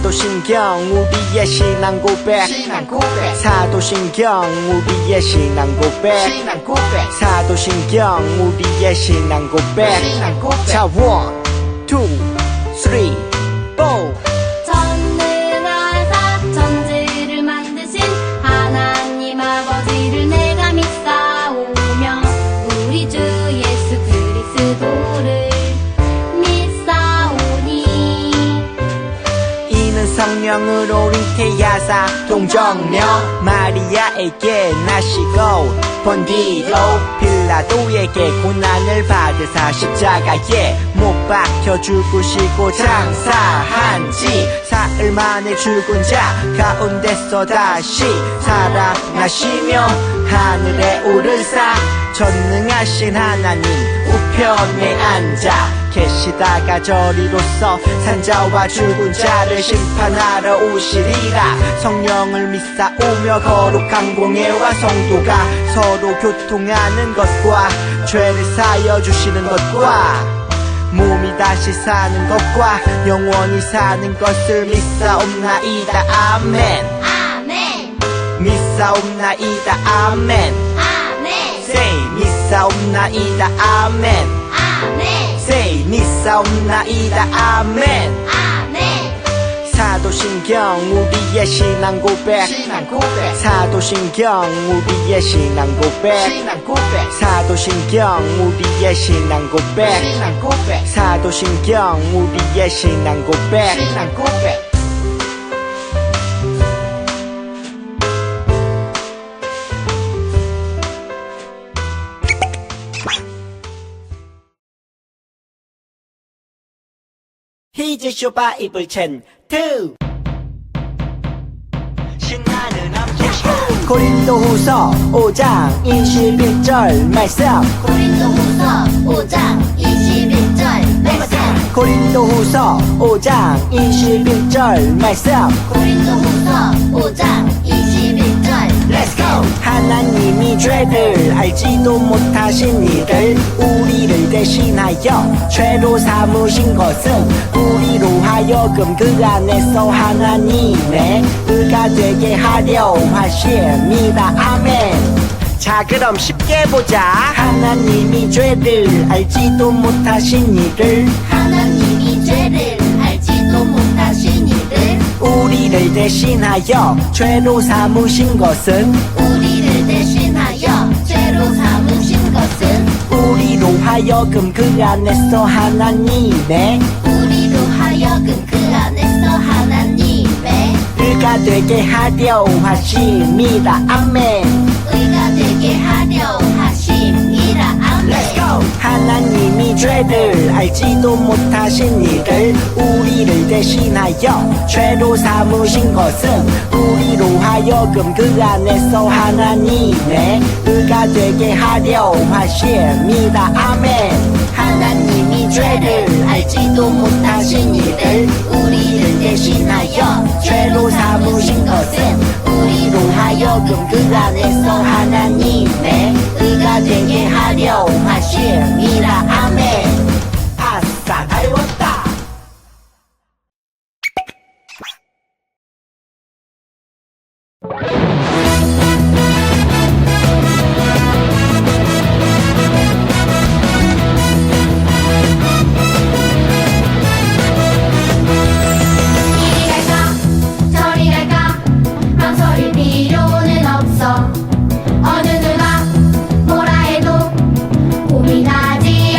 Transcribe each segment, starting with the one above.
사도신경 우리의 신앙 고백 사도신경 우리의 신앙 고백 사도신경 우리의 신앙 고백 자 1, 2, 3, 4 전능하사 천지를 만드신 하나님 아버지를 내가 믿사오며 우리 주 예수 그리스도를 믿사오니 이는 성령으로 잉태하사 동정녀 마리아에게 나시고 본디로 빌라도에게 고난을 받으사 십자가에 못 박혀 죽으시고 장사한 지 사흘 만에 죽은 자 가운데서 다시 살아나시며 하늘에 오르사 전능하신 하나님 우편에 앉아 계시다가 저리로서 산자와 죽은 자를 심판하러 오시리라. 성령을 믿사오며 거룩한 공예와 성도가 서로 교통하는 것과 죄를 사여 주시는 것과 몸이 다시 사는 것과 영원히 사는 것을 믿사옵나이다. 아멘. 아멘 믿사옵나이다. 아멘. 아멘 Say 믿사옵나이다. 아멘. 아멘 Say 믿사옵나이다. 아멘. 아멘 사도신경 우리의 신앙 고백 사도신경 우리의 신앙 고백 사도신경 우리의 신앙 고백 사도신경 우리의 신앙 고백 히즈쇼 바이블 챈 2 신나는 암시쇼 고린도후서 5장 21절 말씀 고린도후서 5장 21절 말씀 고린도후서 5장 21절 말씀 고린도후서 5장 21절 Let's go! 하나님이 죄를 알지도 못하신 이를 우리를 대신하여 죄로 삼으신 것은 우리로 하여금 그 안에서 하나님의 의가 되게 하려 하심이다. 아멘. 자 그럼 쉽게 보자. 하나님이 죄를 알지도 못하신 이를 하나님이 죄를 알지도 못하신 이를 우리를 대신하여 죄로 삼으신 것은 우리를 대신하여 죄로 삼으신 것은 우리로 하여금 그 안에서 하나님의 우리로 하여금 그 안에서 하나님의 의가 되게 하려 하심이다. 아멘. 의가 되게 하려 하심이라. Let's go! 아멘. 하나님이 죄를 알지도 못하신 이를 우리를 대신하여 죄로 삼으신 것은 우리로 하여금 그 안에서 하나님의 의가 되게 하려 하심이다. 아멘. 하나님이 죄를 알지도 못하신 이를 우리를 대신하여 죄로 삼으신 것은 우리로 하여금 그 안에서 하나님의 의가 되게 하려 하심이라. 아멘. 아싸 다 외웠다. 이리 갈까 저리 갈까 망설일 필요는 없어. 어느 누가 뭐라 해도 고민하지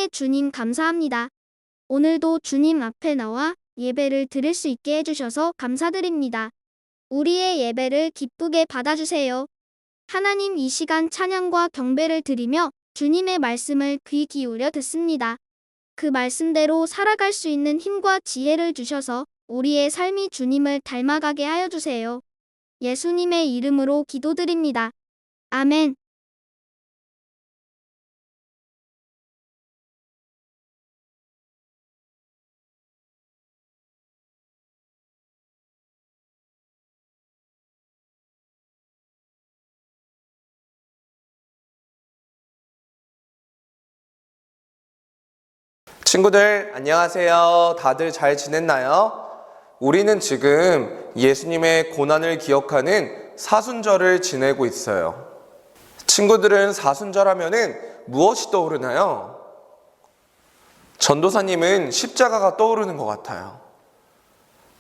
사랑의 주님 감사합니다. 오늘도 주님 앞에 나와 예배를 드릴 수 있게 해주셔서 감사드립니다. 우리의 예배를 기쁘게 받아주세요. 하나님, 이 시간 찬양과 경배를 드리며 주님의 말씀을 귀 기울여 듣습니다. 그 말씀대로 살아갈 수 있는 힘과 지혜를 주셔서 우리의 삶이 주님을 닮아가게 하여 주세요. 예수님의 이름으로 기도드립니다. 아멘. 친구들 안녕하세요. 다들 잘 지냈나요? 우리는 지금 예수님의 고난을 기억하는 사순절을 지내고 있어요. 친구들은 사순절 하면은 무엇이 떠오르나요? 전도사님은 십자가가 떠오르는 것 같아요.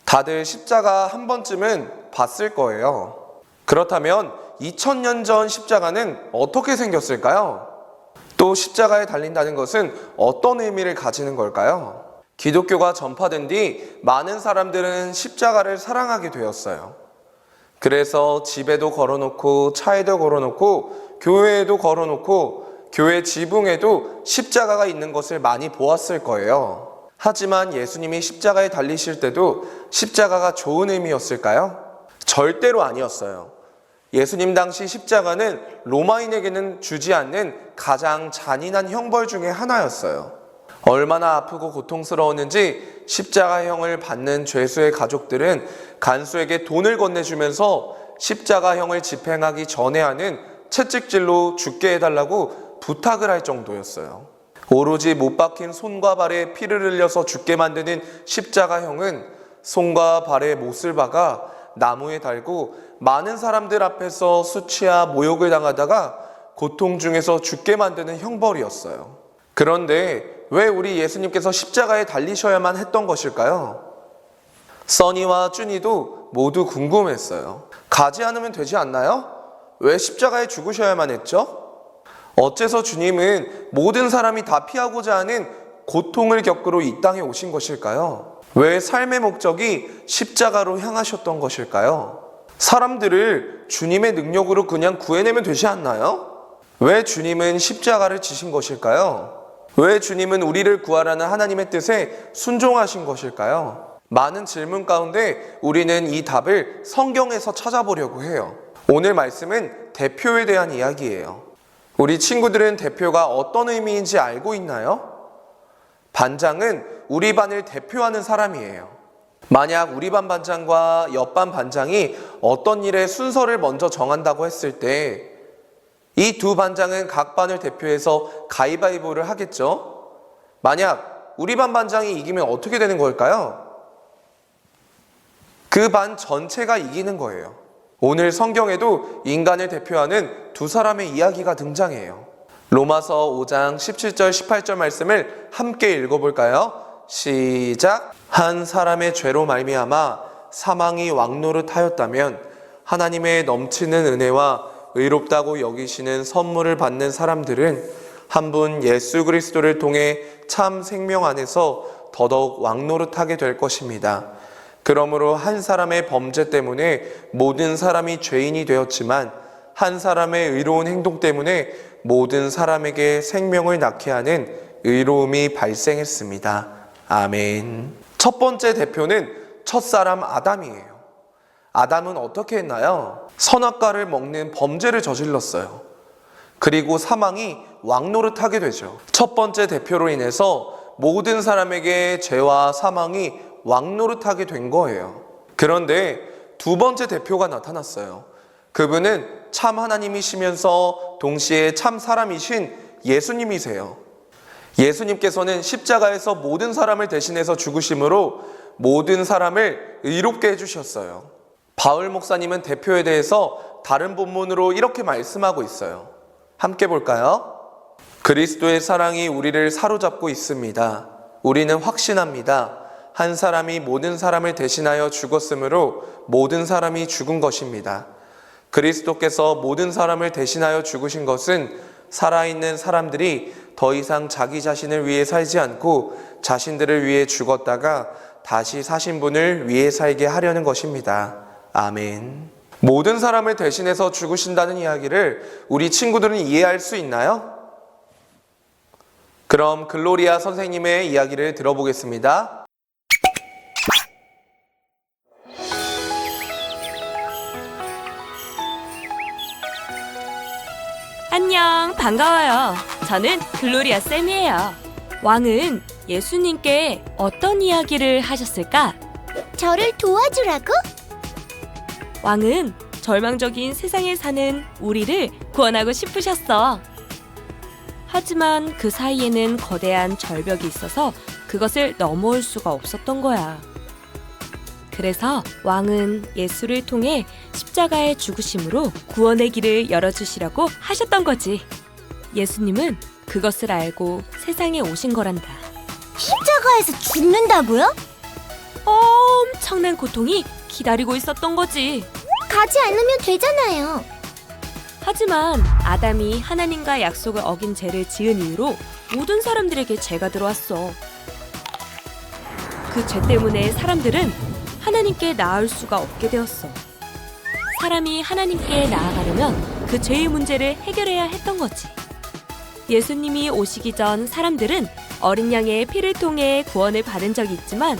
다들 십자가 한 번쯤은 봤을 거예요. 그렇다면 2000년 전 십자가는 어떻게 생겼을까요? 또 십자가에 달린다는 것은 어떤 의미를 가지는 걸까요? 기독교가 전파된 뒤 많은 사람들은 십자가를 사랑하게 되었어요. 그래서 집에도 걸어놓고 차에도 걸어놓고 교회에도 걸어놓고 교회 지붕에도 십자가가 있는 것을 많이 보았을 거예요. 하지만 예수님이 십자가에 달리실 때도 십자가가 좋은 의미였을까요? 절대로 아니었어요. 예수님 당시 십자가는 로마인에게는 주지 않는 가장 잔인한 형벌 중에 하나였어요. 얼마나 아프고 고통스러웠는지 십자가형을 받는 죄수의 가족들은 간수에게 돈을 건네주면서 십자가형을 집행하기 전에 하는 채찍질로 죽게 해달라고 부탁을 할 정도였어요. 오로지 못 박힌 손과 발에 피를 흘려서 죽게 만드는 십자가형은 손과 발에 못을 박아 나무에 달고 많은 사람들 앞에서 수치와 모욕을 당하다가 고통 중에서 죽게 만드는 형벌이었어요. 그런데 왜 우리 예수님께서 십자가에 달리셔야만 했던 것일까요? 써니와 쭈니도 모두 궁금했어요. 가지 않으면 되지 않나요? 왜 십자가에 죽으셔야만 했죠? 어째서 주님은 모든 사람이 다 피하고자 하는 고통을 겪으러 이 땅에 오신 것일까요? 왜 삶의 목적이 십자가로 향하셨던 것일까요? 사람들을 주님의 능력으로 그냥 구해내면 되지 않나요? 왜 주님은 십자가를 지신 것일까요? 왜 주님은 우리를 구하라는 하나님의 뜻에 순종하신 것일까요? 많은 질문 가운데 우리는 이 답을 성경에서 찾아보려고 해요. 오늘 말씀은 대표에 대한 이야기예요. 우리 친구들은 대표가 어떤 의미인지 알고 있나요? 반장은 우리 반을 대표하는 사람이에요. 만약 우리 반 반장과 옆반 반장이 어떤 일의 순서를 먼저 정한다고 했을 때 이 두 반장은 각 반을 대표해서 가위바위보를 하겠죠? 만약 우리 반 반장이 이기면 어떻게 되는 걸까요? 그 반 전체가 이기는 거예요. 오늘 성경에도 인간을 대표하는 두 사람의 이야기가 등장해요. 로마서 5장 17절 18절 말씀을 함께 읽어볼까요? 시작! 한 사람의 죄로 말미암아 사망이 왕노릇하였다면 하나님의 넘치는 은혜와 의롭다고 여기시는 선물을 받는 사람들은 한 분 예수 그리스도를 통해 참 생명 안에서 더더욱 왕노릇하게 될 것입니다. 그러므로 한 사람의 범죄 때문에 모든 사람이 죄인이 되었지만 한 사람의 의로운 행동 때문에 모든 사람에게 생명을 낳게 하는 의로움이 발생했습니다. 아멘. 첫 번째 대표는 첫사람 아담이에요. 아담은 어떻게 했나요? 선악과를 먹는 범죄를 저질렀어요. 그리고 사망이 왕노릇하게 되죠. 첫 번째 대표로 인해서 모든 사람에게 죄와 사망이 왕노릇하게 된 거예요. 그런데 두 번째 대표가 나타났어요. 그분은 참 하나님이시면서 동시에 참 사람이신 예수님이세요. 예수님께서는 십자가에서 모든 사람을 대신해서 죽으심으로 모든 사람을 의롭게 해주셨어요. 바울 목사님은 대표에 대해서 다른 본문으로 이렇게 말씀하고 있어요. 함께 볼까요? 그리스도의 사랑이 우리를 사로잡고 있습니다. 우리는 확신합니다. 한 사람이 모든 사람을 대신하여 죽었으므로 모든 사람이 죽은 것입니다. 그리스도께서 모든 사람을 대신하여 죽으신 것은 살아있는 사람들이 더 이상 자기 자신을 위해 살지 않고 자신들을 위해 죽었다가 다시 사신 분을 위해 살게 하려는 것입니다. 아멘. 모든 사람을 대신해서 죽으신다는 이야기를 우리 친구들은 이해할 수 있나요? 그럼 글로리아 선생님의 이야기를 들어보겠습니다. 안녕, 반가워요. 저는 글로리아 쌤이에요. 왕은 예수님께 어떤 이야기를 하셨을까? 저를 도와주라고? 왕은 절망적인 세상에 사는 우리를 구원하고 싶으셨어. 하지만 그 사이에는 거대한 절벽이 있어서 그것을 넘어올 수가 없었던 거야. 그래서 왕은 예수를 통해 십자가의 죽으심으로 구원의 길을 열어주시려고 하셨던 거지. 예수님은 그것을 알고 세상에 오신 거란다. 십자가에서 죽는다고요? 엄청난 고통이 기다리고 있었던 거지. 가지 않으면 되잖아요. 하지만 아담이 하나님과 약속을 어긴 죄를 지은 이후로 모든 사람들에게 죄가 들어왔어. 그 죄 때문에 사람들은 하나님께 나아올 수가 없게 되었어. 사람이 하나님께 나아가려면 그 죄의 문제를 해결해야 했던 거지. 예수님이 오시기 전 사람들은 어린 양의 피를 통해 구원을 받은 적이 있지만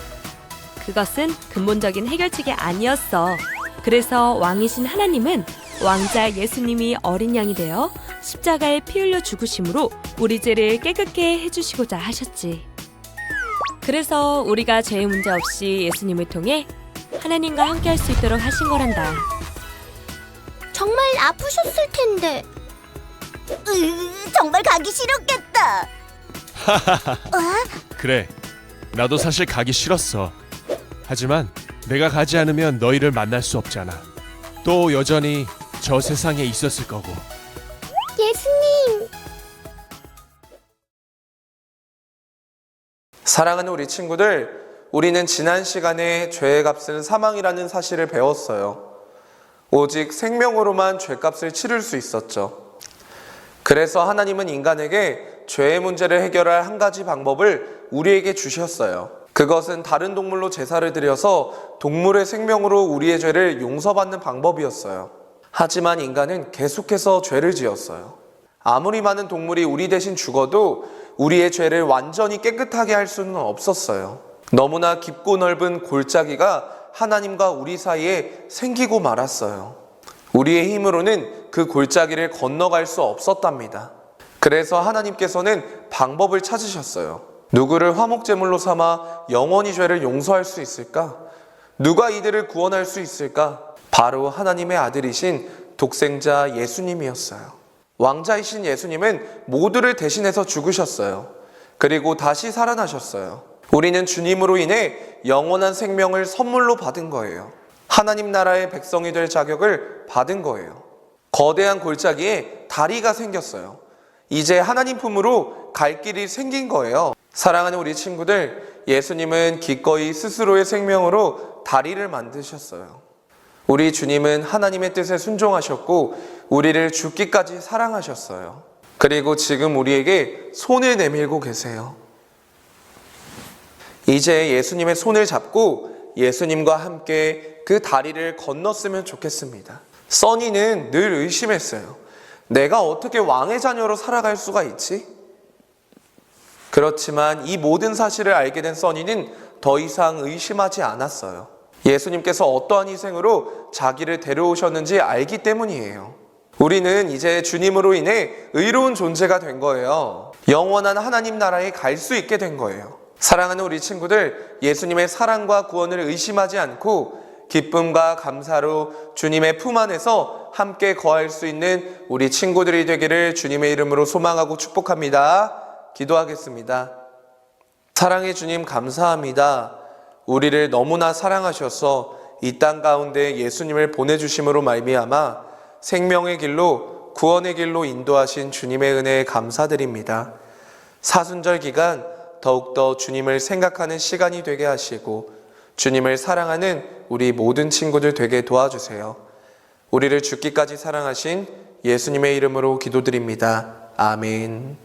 그것은 근본적인 해결책이 아니었어. 그래서 왕이신 하나님은 왕자 예수님이 어린 양이 되어 십자가에 피 흘려 죽으심으로 우리 죄를 깨끗게 해주시고자 하셨지. 그래서 우리가 죄의 문제 없이 예수님을 통해 하나님과 함께 할 수 있도록 하신 거란다. 정말 아프셨을 텐데. 정말 가기 싫었겠다. 그래, 나도 사실 가기 싫었어. 하지만 내가 가지 않으면 너희를 만날 수 없잖아. 또 여전히 저 세상에 있었을 거고. 예수님. 사랑하는 우리 친구들, 우리는 지난 시간에 죄의 값은 사망이라는 사실을 배웠어요. 오직 생명으로만 죄값을 치를 수 있었죠. 그래서 하나님은 인간에게 죄의 문제를 해결할 한 가지 방법을 우리에게 주셨어요. 그것은 다른 동물로 제사를 드려서 동물의 생명으로 우리의 죄를 용서받는 방법이었어요. 하지만 인간은 계속해서 죄를 지었어요. 아무리 많은 동물이 우리 대신 죽어도 우리의 죄를 완전히 깨끗하게 할 수는 없었어요. 너무나 깊고 넓은 골짜기가 하나님과 우리 사이에 생기고 말았어요. 우리의 힘으로는 그 골짜기를 건너갈 수 없었답니다. 그래서 하나님께서는 방법을 찾으셨어요. 누구를 화목제물로 삼아 영원히 죄를 용서할 수 있을까? 누가 이들을 구원할 수 있을까? 바로 하나님의 아들이신 독생자 예수님이었어요. 왕자이신 예수님은 모두를 대신해서 죽으셨어요. 그리고 다시 살아나셨어요. 우리는 주님으로 인해 영원한 생명을 선물로 받은 거예요. 하나님 나라의 백성이 될 자격을 받은 거예요. 거대한 골짜기에 다리가 생겼어요. 이제 하나님 품으로 갈 길이 생긴 거예요. 사랑하는 우리 친구들, 예수님은 기꺼이 스스로의 생명으로 다리를 만드셨어요. 우리 주님은 하나님의 뜻에 순종하셨고 우리를 죽기까지 사랑하셨어요. 그리고 지금 우리에게 손을 내밀고 계세요. 이제 예수님의 손을 잡고 예수님과 함께 그 다리를 건넜으면 좋겠습니다. 써니는 늘 의심했어요. 내가 어떻게 왕의 자녀로 살아갈 수가 있지? 그렇지만 이 모든 사실을 알게 된 써니는 더 이상 의심하지 않았어요. 예수님께서 어떠한 희생으로 자기를 데려오셨는지 알기 때문이에요. 우리는 이제 주님으로 인해 의로운 존재가 된 거예요. 영원한 하나님 나라에 갈 수 있게 된 거예요. 사랑하는 우리 친구들, 예수님의 사랑과 구원을 의심하지 않고 기쁨과 감사로 주님의 품 안에서 함께 거할 수 있는 우리 친구들이 되기를 주님의 이름으로 소망하고 축복합니다. 기도하겠습니다. 사랑의 주님, 감사합니다. 우리를 너무나 사랑하셔서 이 땅 가운데 예수님을 보내주심으로 말미암아 생명의 길로, 구원의 길로 인도하신 주님의 은혜에 감사드립니다. 사순절 기간 더욱더 주님을 생각하는 시간이 되게 하시고 주님을 사랑하는 우리 모든 친구들 되게 도와주세요. 우리를 죽기까지 사랑하신 예수님의 이름으로 기도드립니다. 아멘.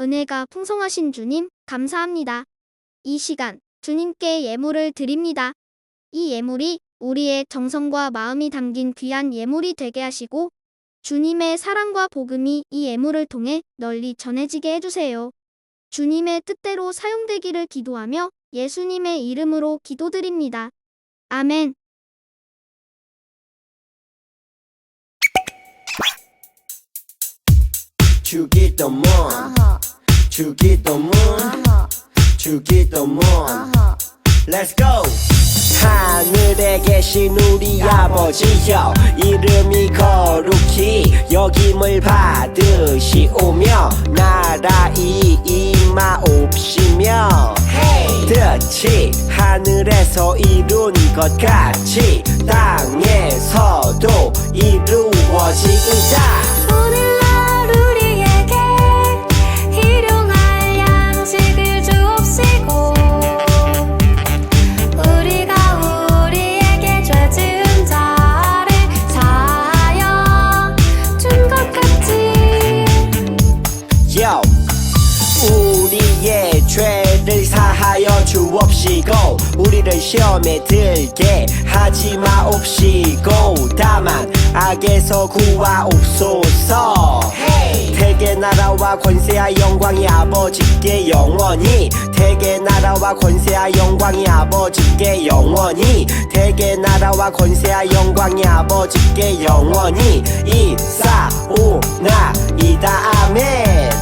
은혜가 풍성하신 주님, 감사합니다. 이 시간 주님께 예물을 드립니다. 이 예물이 우리의 정성과 마음이 담긴 귀한 예물이 되게 하시고 주님의 사랑과 복음이 이 예물을 통해 널리 전해지게 해주세요. 주님의 뜻대로 사용되기를 기도하며 예수님의 이름으로 기도드립니다. 아멘. 주기도문 주기도문 주기도문 Let's go! 하늘에 계신 우리 아버지여 이름이 거룩히 여김을 받으시오며 나라이 임하옵시며 뜻이 하늘에서 이룬 것 같이 땅에서도 이루어지이다. 오늘날 우리에게 일용할 양식을 주옵시고 우리가 우리에게 죄 지은 자를 사하여 준 것 같이 Yo. 우리의 죄를 사하여 주옵시고 우리를 시험에 들게 하지 마옵시고 다만 악에서 구하옵소서. 태계 나라와 권세와 영광이 아버지께 영원히 태계 나라와 권세와 영광이 아버지께 영원히 태계 나라와 권세와 영광이 아버지께 영원히 이사오나이다. 아멘.